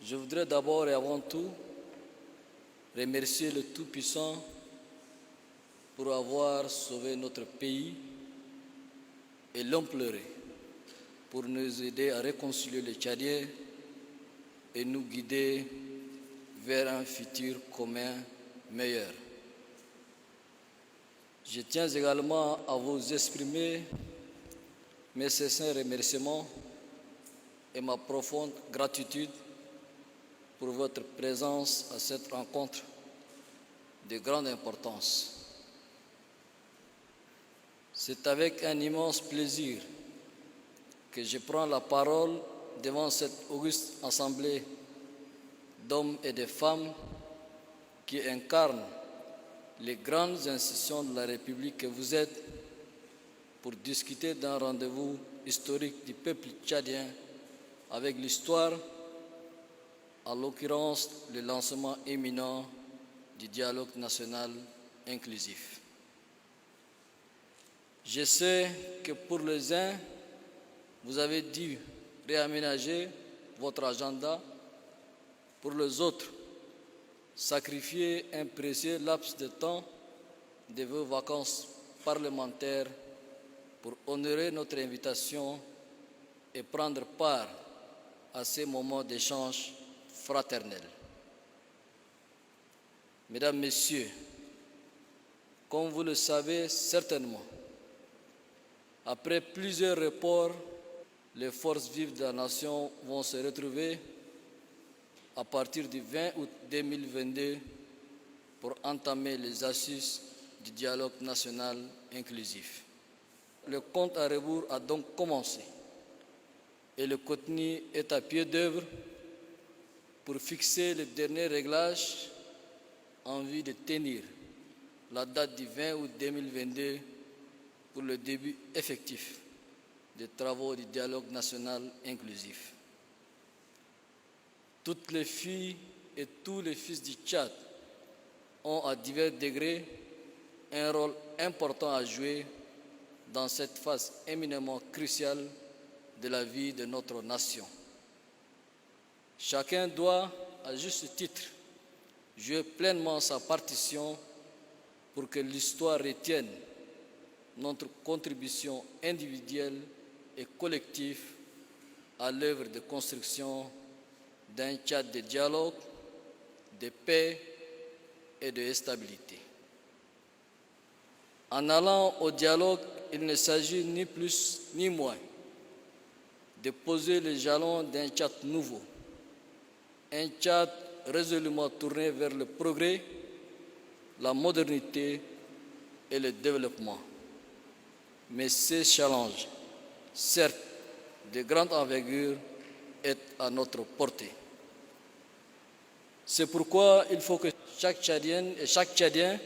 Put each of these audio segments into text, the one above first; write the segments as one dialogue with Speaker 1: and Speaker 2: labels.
Speaker 1: Je voudrais d'abord et avant tout remercier le Tout-Puissant pour avoir sauvé notre pays et l'implorer pour nous aider à réconcilier les Tchadiens et nous guider vers un futur commun meilleur. Je tiens également à vous exprimer mes sincères remerciements et ma profonde gratitude pour votre présence à cette rencontre de grande importance. C'est avec un immense plaisir que je prends la parole devant cette auguste assemblée d'hommes et de femmes qui incarnent les grandes institutions de la République que vous êtes pour discuter d'un rendez-vous historique du peuple tchadien avec l'histoire, en l'occurrence le lancement imminent du dialogue national inclusif. Je sais que pour les uns, vous avez dû réaménager votre agenda. Pour les autres, sacrifier un précieux laps de temps de vos vacances parlementaires pour honorer notre invitation et prendre part à ces moments d'échange fraternel. Mesdames, Messieurs, comme vous le savez certainement, après plusieurs reports, les forces vives de la nation vont se retrouver à partir du 20 août 2022 pour entamer les assises du dialogue national inclusif. Le compte à rebours a donc commencé et le contenu est à pied d'œuvre pour fixer les derniers réglages en vue de tenir la date du 20 août 2022 pour le début effectif des travaux du dialogue national inclusif. Toutes les filles et tous les fils du Tchad ont à divers degrés un rôle important à jouer dans cette phase éminemment cruciale de la vie de notre nation. Chacun doit, à juste titre, jouer pleinement sa partition pour que l'histoire retienne notre contribution individuelle et collective à l'œuvre de construction d'un Tchad de dialogue, de paix et de stabilité. En allant au dialogue, il ne s'agit ni plus ni moins de poser les jalons d'un Tchad nouveau, un Tchad résolument tourné vers le progrès, la modernité et le développement. Mais ces challenges, certes de grande envergure, est à notre portée. C'est pourquoi il faut que chaque Tchadienne et chaque Tchadien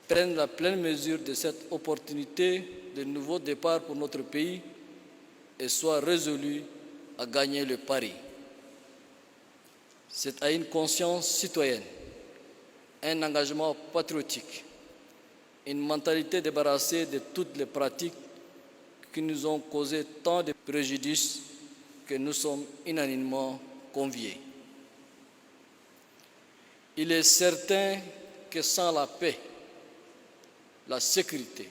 Speaker 1: prenne la pleine mesure de cette opportunité de nouveau départ pour notre pays et soit résolu à gagner le pari. C'est à une conscience citoyenne, un engagement patriotique, une mentalité débarrassée de toutes les pratiques qui nous ont causé tant de préjudices que nous sommes unanimement conviés. Il est certain que sans la paix, la sécurité,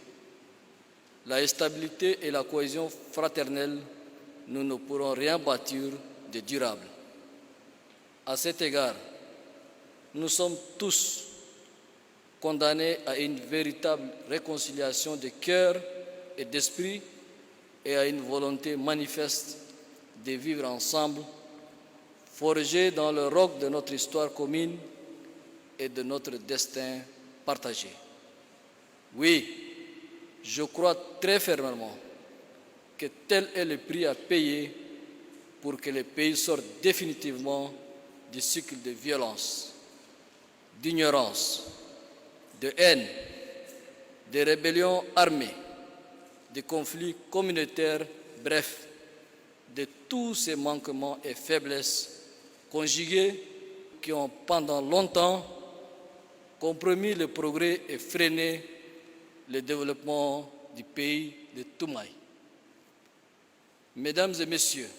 Speaker 1: la stabilité et la cohésion fraternelle, nous ne pourrons rien bâtir de durable. À cet égard, nous sommes tous condamnés à une véritable réconciliation de cœur et d'esprit et à une volonté manifeste de vivre ensemble, forgés dans le roc de notre histoire commune et de notre destin partagé. Oui, je crois très fermement que tel est le prix à payer pour que le pays sorte définitivement du cycle de violence, d'ignorance, de haine, de rébellions armées, de conflits communautaires, bref, de tous ces manquements et faiblesses conjugués qui ont pendant longtemps compromis le progrès et freiné le développement du pays de Toumaï. Mesdames et Messieurs,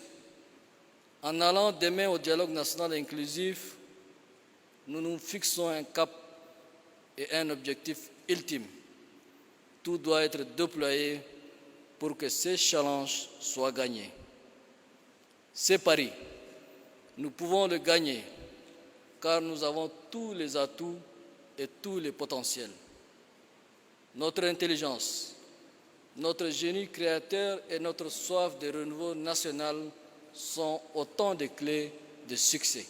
Speaker 1: En allant demain au dialogue national inclusif, nous nous fixons un cap et un objectif ultime. Tout doit être déployé pour que ces challenges soient gagnés. Ces paris, nous pouvons le gagner car nous avons tous les atouts et tous les potentiels. Notre intelligence, notre génie créateur et notre soif de renouveau national sont autant de clés de succès.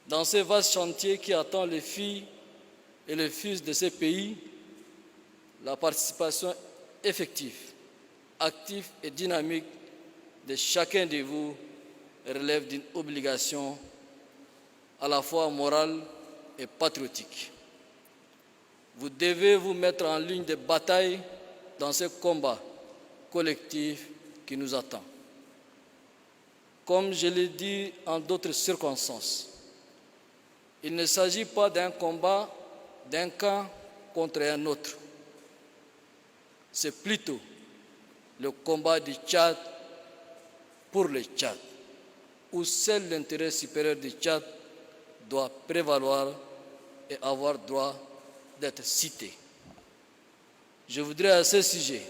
Speaker 1: Dans ce vaste chantier qui attend les filles et les fils de ces pays, la participation effective, active et dynamique de chacun de vous relève d'une obligation à la fois morale et patriotique. Vous devez vous mettre en ligne de bataille dans ce combat collectif qui nous attend. Comme je l'ai dit en d'autres circonstances, il ne s'agit pas d'un combat d'un camp contre un autre. C'est plutôt le combat du Tchad pour le Tchad, où seul l'intérêt supérieur du Tchad doit prévaloir et avoir droit d'être cité. Je voudrais à ce sujet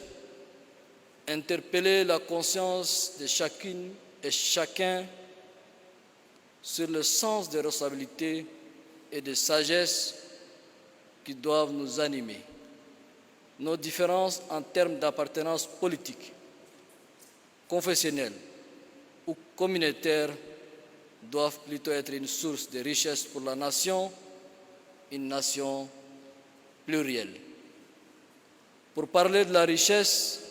Speaker 1: interpeller la conscience de chacune et chacun sur le sens de responsabilité et de sagesse qui doivent nous animer. Nos différences en termes d'appartenance politique, confessionnelle ou communautaire doivent plutôt être une source de richesse pour la nation, une nation plurielle. Pour parler de la richesse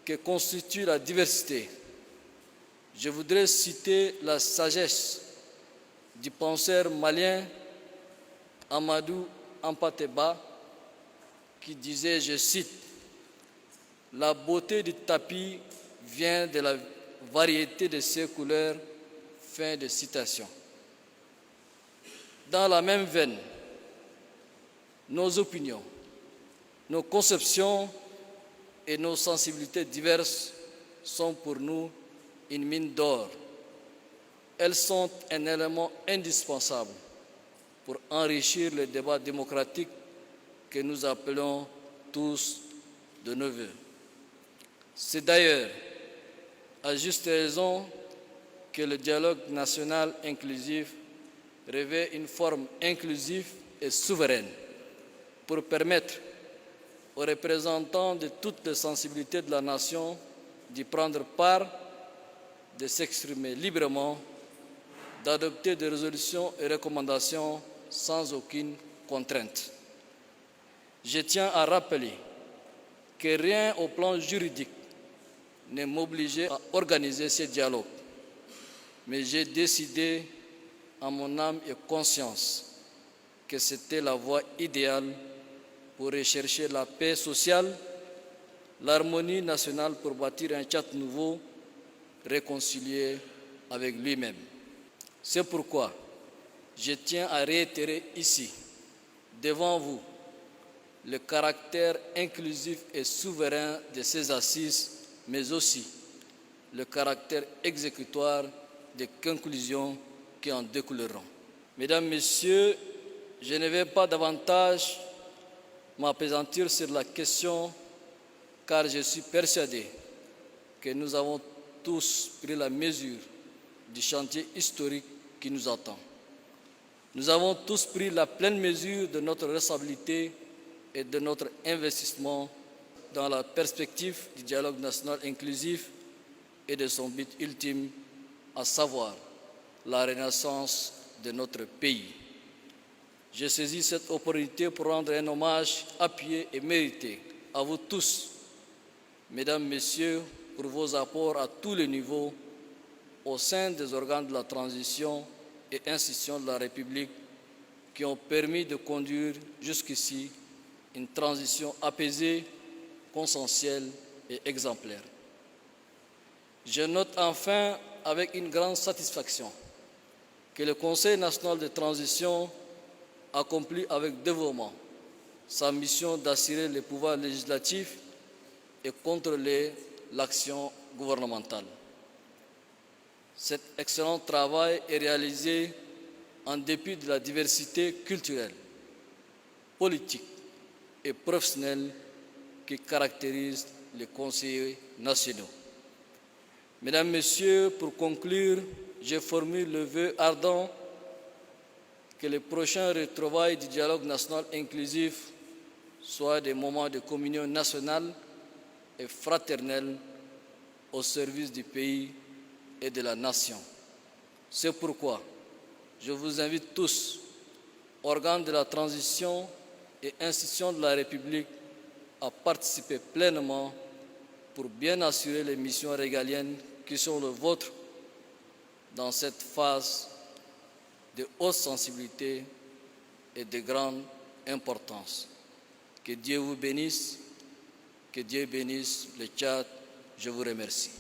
Speaker 1: que constitue la diversité, je voudrais citer la sagesse du penseur malien Amadou Hampâté-Bâ qui disait, je cite, « La beauté du tapis vient de la variété de ses couleurs », fin de citation. Dans la même veine, nos opinions, nos conceptions et nos sensibilités diverses sont pour nous une mine d'or. Elles sont un élément indispensable pour enrichir le débat démocratique que nous appelons tous de nos vœux. C'est d'ailleurs à juste raison que le dialogue national inclusif revêt une forme inclusive et souveraine pour permettre aux représentants de toutes les sensibilités de la nation d'y prendre part, de s'exprimer librement, d'adopter des résolutions et recommandations sans aucune contrainte. Je tiens à rappeler que rien au plan juridique ne m'obligeait à organiser ces dialogues, mais j'ai décidé en mon âme et conscience que c'était la voie idéale pour rechercher la paix sociale, l'harmonie nationale pour bâtir un Tchad nouveau, réconcilié avec lui-même. C'est pourquoi je tiens à réitérer ici, devant vous, le caractère inclusif et souverain de ces assises, mais aussi le caractère exécutoire des conclusions qui en découleront. Mesdames, Messieurs, je ne vais pas davantage m'appesantir sur la question car je suis persuadé que nous avons tous pris la mesure du chantier historique qui nous attend. Nous avons tous pris la pleine mesure de notre responsabilité et de notre investissement dans la perspective du dialogue national inclusif et de son but ultime, à savoir la renaissance de notre pays. Je saisis cette opportunité pour rendre un hommage appuyé et mérité à vous tous, Mesdames, Messieurs, pour vos apports à tous les niveaux au sein des organes de la transition et institutions de la République qui ont permis de conduire jusqu'ici une transition apaisée, consensuelle et exemplaire. Je note enfin avec une grande satisfaction que le Conseil national de transition accomplit avec dévouement sa mission d'assurer le pouvoir législatif et contrôler l'action gouvernementale. Cet excellent travail est réalisé en dépit de la diversité culturelle, politique et professionnelle qui caractérise les conseillers nationaux. Mesdames, Messieurs, pour conclure, je formule le vœu ardent que les prochains retrouvailles du dialogue national inclusif soient des moments de communion nationale et fraternelle au service du pays et de la nation. C'est pourquoi je vous invite tous, organes de la transition et institutions de la République, à participer pleinement pour bien assurer les missions régaliennes qui sont les vôtres dans cette phase de haute sensibilité et de grande importance. Que Dieu vous bénisse, que Dieu bénisse le Tchad. Je vous remercie.